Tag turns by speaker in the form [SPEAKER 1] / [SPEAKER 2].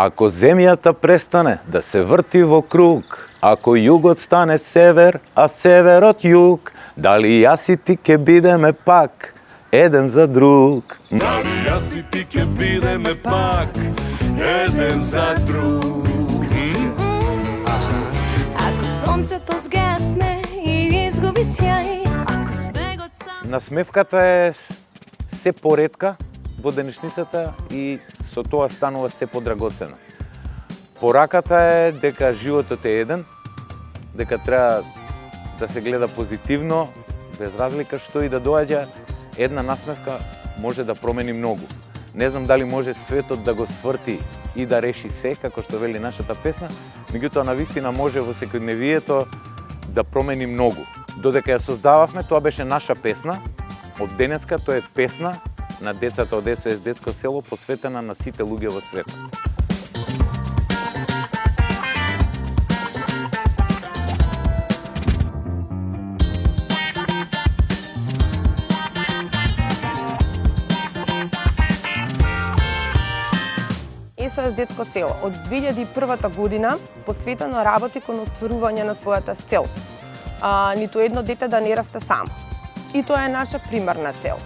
[SPEAKER 1] Ако земјата престане да се врти во круг, ако југот стане север, а северот југ, дали јас и ти ќе бидеме пак еден за друг?
[SPEAKER 2] Дали јас и ти ќе бидеме пак еден за друг?
[SPEAKER 3] Ако сонцето згасне и изгуби сјај, ако снегот сам...
[SPEAKER 1] Насмевката е се поретка во денешницата и со тоа станува се подрагоцена. Пораката е дека животот е еден, дека треба да се гледа позитивно, без разлика што и да доаѓа, една насмевка може да промени многу. Не знам дали може светот да го сврти и да реши се, како што вели нашата песна, меѓутоа навистина може во секојдневието да промени многу. Додека ја создававме, тоа беше наша песна. Од денеска тоа е песна на децата од СОС Детско село, посветена на сите луѓе во светот.
[SPEAKER 4] СОС Детско село од 2001 година посветено работи кон остварување на својата цел. Ниту едно дете да не расте само. И тоа е наша примарна цел.